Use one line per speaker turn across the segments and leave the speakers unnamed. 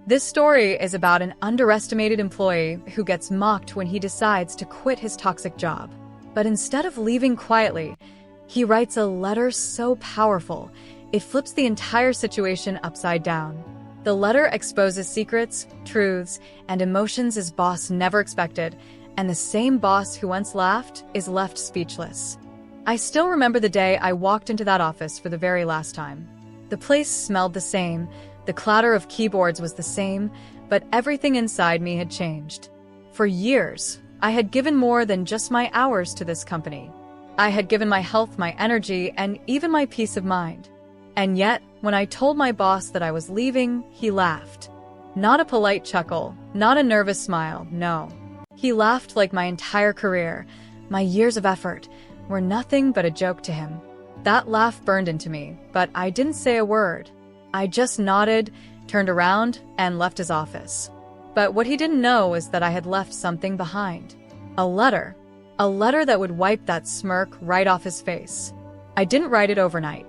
This story is about an underestimated employee who gets mocked when he decides to quit his toxic job. But instead of leaving quietly, he writes a letter so powerful, it flips the entire situation upside down. The letter exposes secrets, truths, and emotions his boss never expected, and the same boss who once laughed is left speechless. I still remember the day I walked into that office for the very last time. The place smelled the same, the clatter of keyboards was the same, but everything inside me had changed. For years, I had given more than just my hours to this company. I had given my health, my energy, and even my peace of mind. And yet, when I told my boss that I was leaving, he laughed. Not a polite chuckle, not a nervous smile, no. He laughed like my entire career, my years of effort, were nothing but a joke to him. That laugh burned into me, but I didn't say a word. I just nodded, turned around, and left his office. But what he didn't know was that I had left something behind. A letter that would wipe that smirk right off his face. I didn't write it overnight.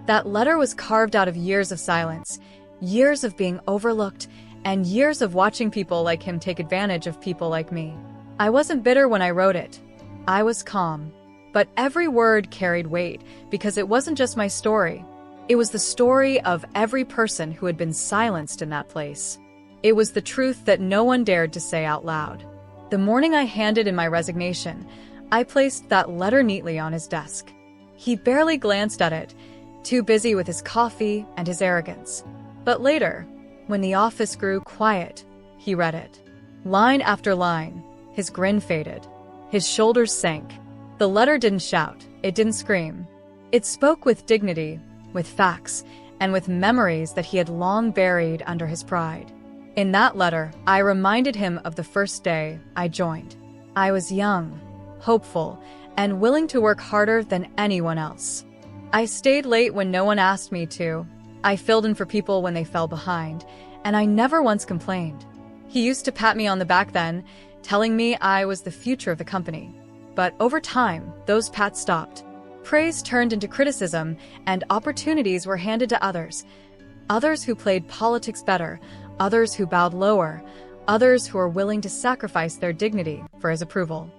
That letter was carved out of years of silence, years of being overlooked, and years of watching people like him take advantage of people like me. I wasn't bitter when I wrote it. I was calm. But every word carried weight because it wasn't just my story. It was the story of every person who had been silenced in that place. It was the truth that no one dared to say out loud. The morning I handed in my resignation, I placed that letter neatly on his desk. He barely glanced at it, too busy with his coffee and his arrogance. But later, when the office grew quiet, he read it. Line after line, his grin faded. His shoulders sank. The letter didn't shout, it didn't scream. It spoke with dignity, with facts, and with memories that he had long buried under his pride. In that letter, I reminded him of the first day I joined. I was young, hopeful, and willing to work harder than anyone else. I stayed late when no one asked me to. I filled in for people when they fell behind, and I never once complained. He used to pat me on the back then, telling me I was the future of the company. But over time, those pats stopped. Praise turned into criticism, and opportunities were handed to others. Others who played politics better, others who bowed lower, others who were willing to sacrifice their dignity for his approval.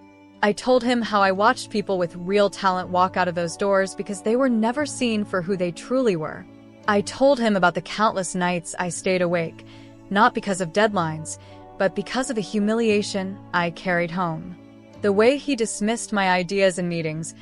I told him how I watched people with real talent walk out of those doors because they were never seen for who they truly were. I told him about the countless nights I stayed awake, not because of deadlines, but because of the humiliation I carried home. The way he dismissed my ideas in meetings,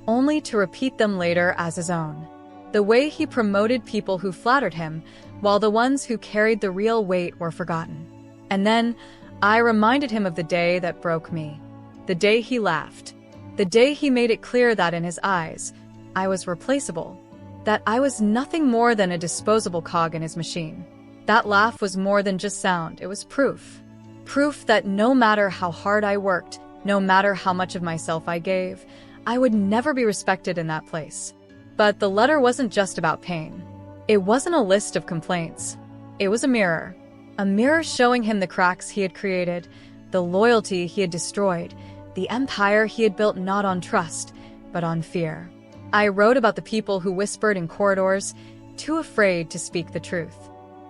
only to repeat them later as his own. The way he promoted people who flattered him, while the ones who carried the real weight were forgotten. And then, I reminded him of the day that broke me. The day he laughed. The day he made it clear that in his eyes, I was replaceable. That I was nothing more than a disposable cog in his machine. That laugh was more than just sound, it was proof. Proof that no matter how hard I worked, no matter how much of myself I gave, I would never be respected in that place. But the letter wasn't just about pain. It wasn't a list of complaints. It was a mirror showing him the cracks he had created, the loyalty he had destroyed, the empire he had built not on trust, but on fear. I wrote about the people who whispered in corridors, too afraid to speak the truth.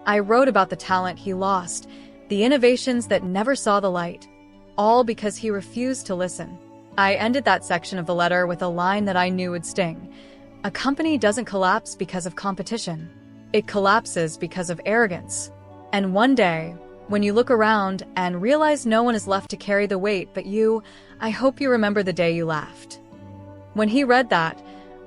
I wrote about the talent he lost, the innovations that never saw the light, all because he refused to listen. I ended that section of the letter with a line that I knew would sting. A company doesn't collapse because of competition. It collapses because of arrogance. And one day, when you look around and realize no one is left to carry the weight but you, I hope you remember the day you laughed. When he read that,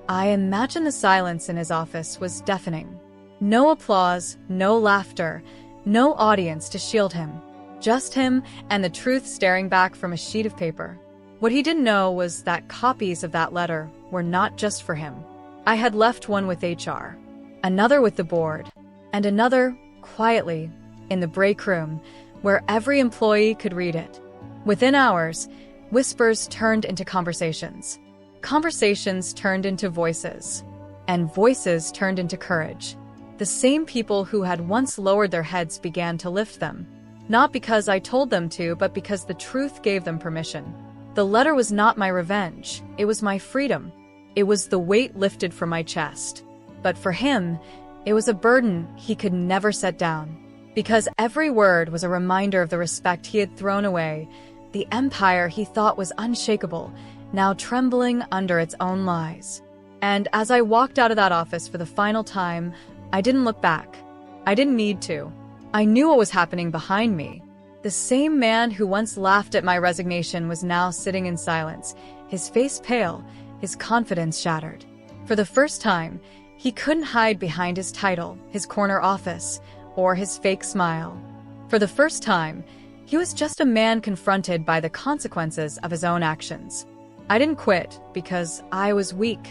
I imagine the silence in his office was deafening. No applause, no laughter, no audience to shield him. Just him and the truth staring back from a sheet of paper. What he didn't know was that copies of that letter were not just for him. I had left one with HR, another with the board, and another, quietly, in the break room, where every employee could read it. Within hours, whispers turned into conversations. Conversations turned into voices. And voices turned into courage. The same people who had once lowered their heads began to lift them. Not because I told them to, but because the truth gave them permission. The letter was not my revenge, it was my freedom. It was the weight lifted from my chest. But for him, it was a burden he could never set down. Because every word was a reminder of the respect he had thrown away, the empire he thought was unshakable, now trembling under its own lies. And as I walked out of that office for the final time, I didn't look back. I didn't need to. I knew what was happening behind me. The same man who once laughed at my resignation was now sitting in silence, his face pale, his confidence shattered. For the first time, he couldn't hide behind his title, his corner office, or his fake smile. For the first time, he was just a man confronted by the consequences of his own actions. I didn't quit because I was weak.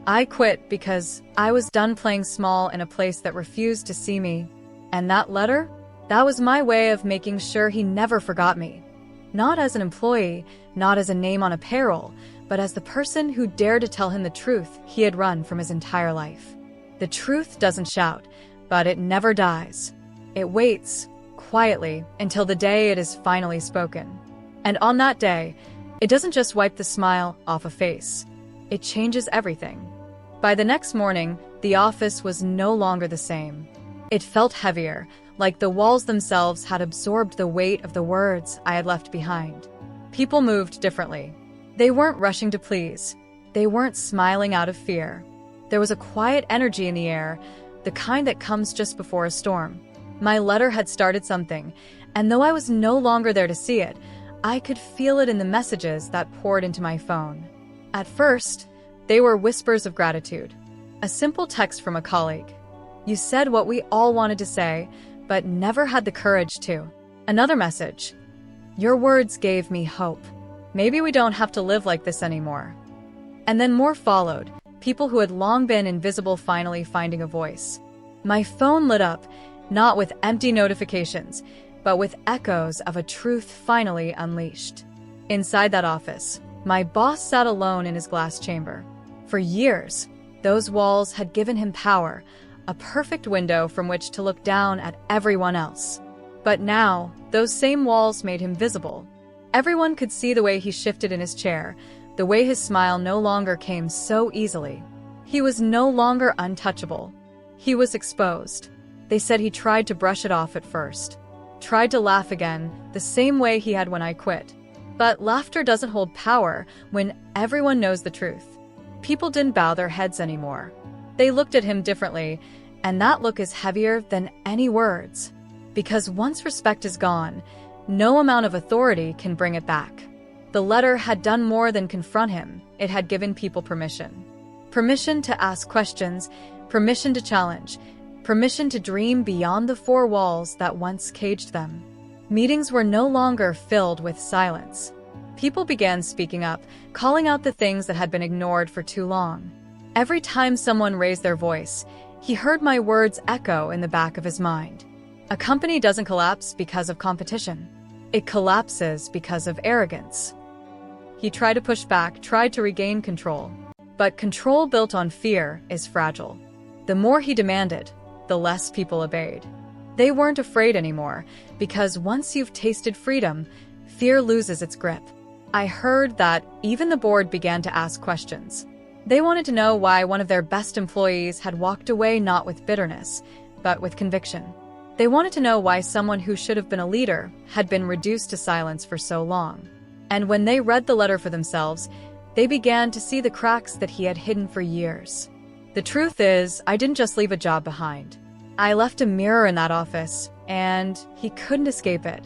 I quit because I was done playing small in a place that refused to see me. And that letter? That was my way of making sure he never forgot me. Not as an employee, not as a name on a payroll, but as the person who dared to tell him the truth he had run from his entire life. The truth doesn't shout, but it never dies. It waits, quietly, until the day it is finally spoken. And on that day, it doesn't just wipe the smile off a face. It changes everything. By the next morning, the office was no longer the same. It felt heavier, like the walls themselves had absorbed the weight of the words I had left behind. People moved differently. They weren't rushing to please. They weren't smiling out of fear. There was a quiet energy in the air, the kind that comes just before a storm. My letter had started something, and though I was no longer there to see it, I could feel it in the messages that poured into my phone. At first, they were whispers of gratitude. A simple text from a colleague. You said what we all wanted to say, but never had the courage to. Another message. Your words gave me hope. Maybe we don't have to live like this anymore. And then more followed, people who had long been invisible finally finding a voice. My phone lit up, not with empty notifications, but with echoes of a truth finally unleashed. Inside that office, my boss sat alone in his glass chamber. For years, those walls had given him power, a perfect window from which to look down at everyone else. But now, those same walls made him visible. Everyone could see the way he shifted in his chair, the way his smile no longer came so easily. He was no longer untouchable. He was exposed. They said he tried to brush it off at first. Tried to laugh again, the same way he had when I quit. But laughter doesn't hold power when everyone knows the truth. People didn't bow their heads anymore. They looked at him differently, and that look is heavier than any words. Because once respect is gone, no amount of authority can bring it back. The letter had done more than confront him. It had given people permission. Permission to ask questions, permission to challenge, permission to dream beyond the four walls that once caged them. Meetings were no longer filled with silence. People began speaking up, calling out the things that had been ignored for too long. Every time someone raised their voice, he heard my words echo in the back of his mind. A company doesn't collapse because of competition. It collapses because of arrogance. He tried to push back, tried to regain control. But control built on fear is fragile. The more he demanded, the less people obeyed. They weren't afraid anymore, because once you've tasted freedom, fear loses its grip. I heard that even the board began to ask questions. They wanted to know why one of their best employees had walked away not with bitterness, but with conviction. They wanted to know why someone who should have been a leader had been reduced to silence for so long. And when they read the letter for themselves, they began to see the cracks that he had hidden for years. The truth is, I didn't just leave a job behind. I left a mirror in that office, and he couldn't escape it.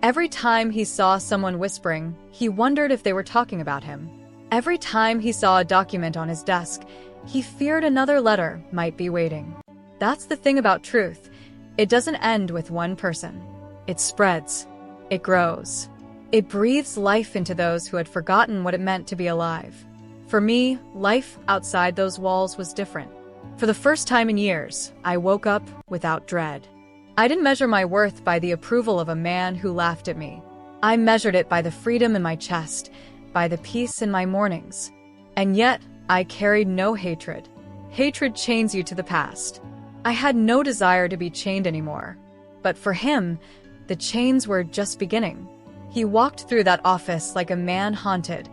Every time he saw someone whispering, he wondered if they were talking about him. Every time he saw a document on his desk, he feared another letter might be waiting. That's the thing about truth. It doesn't end with one person. It spreads. It grows. It breathes life into those who had forgotten what it meant to be alive. For me, life outside those walls was different. For the first time in years, I woke up without dread. I didn't measure my worth by the approval of a man who laughed at me. I measured it by the freedom in my chest, by the peace in my mornings. And yet, I carried no hatred. Hatred chains you to the past. I had no desire to be chained anymore. But for him, the chains were just beginning. He walked through that office like a man haunted,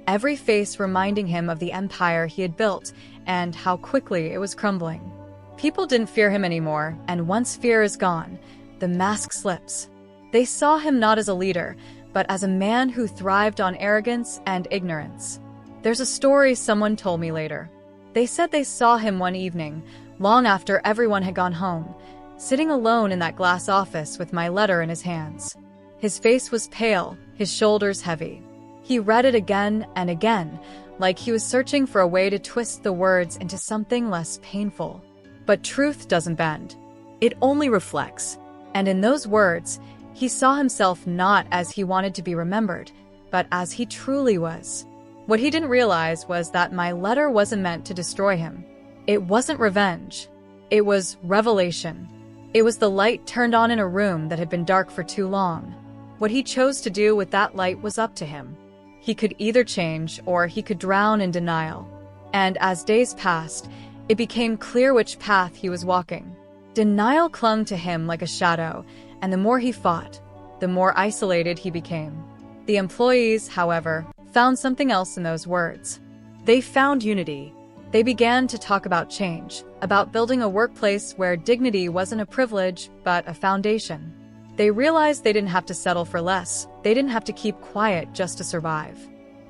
every face reminding him of the empire he had built and how quickly it was crumbling. People didn't fear him anymore, and once fear is gone, the mask slips. They saw him not as a leader, but as a man who thrived on arrogance and ignorance. There's a story someone told me later. They said they saw him one evening, long after everyone had gone home, sitting alone in that glass office with my letter in his hands. His face was pale, his shoulders heavy. He read it again and again, like he was searching for a way to twist the words into something less painful. But truth doesn't bend. It only reflects. And in those words, he saw himself not as he wanted to be remembered, but as he truly was. What he didn't realize was that my letter wasn't meant to destroy him. It wasn't revenge. It was revelation. It was the light turned on in a room that had been dark for too long. What he chose to do with that light was up to him. He could either change or he could drown in denial. And as days passed, it became clear which path he was walking. Denial clung to him like a shadow, and the more he fought, the more isolated he became. The employees, however, found something else in those words. They found unity. They began to talk about change, about building a workplace where dignity wasn't a privilege, but a foundation. They realized they didn't have to settle for less. They didn't have to keep quiet just to survive.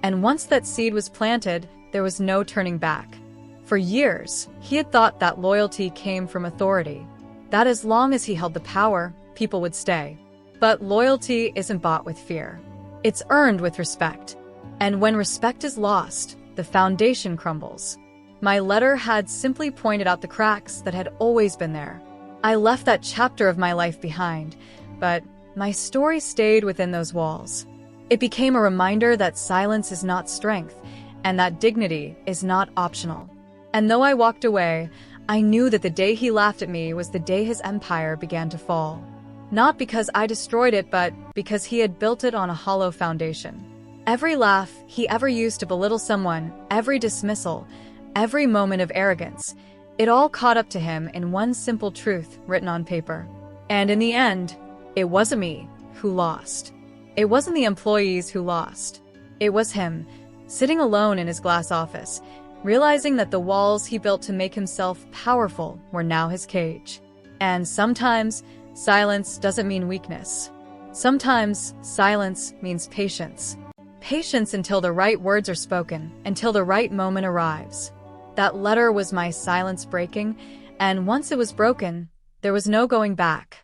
And once that seed was planted, there was no turning back. For years, he had thought that loyalty came from authority, that as long as he held the power, people would stay. But loyalty isn't bought with fear. It's earned with respect. And when respect is lost, the foundation crumbles. My letter had simply pointed out the cracks that had always been there. I left that chapter of my life behind, but my story stayed within those walls. It became a reminder that silence is not strength, and that dignity is not optional. And though I walked away, I knew that the day he laughed at me was the day his empire began to fall. Not because I destroyed it, but because he had built it on a hollow foundation. Every laugh he ever used to belittle someone, every dismissal, every moment of arrogance, it all caught up to him in one simple truth written on paper. And in the end, it wasn't me who lost. It wasn't the employees who lost. It was him, sitting alone in his glass office, realizing that the walls he built to make himself powerful were now his cage. And sometimes, silence doesn't mean weakness. Sometimes, silence means patience. Patience until the right words are spoken, until the right moment arrives. That letter was my silence breaking, and once it was broken, there was no going back.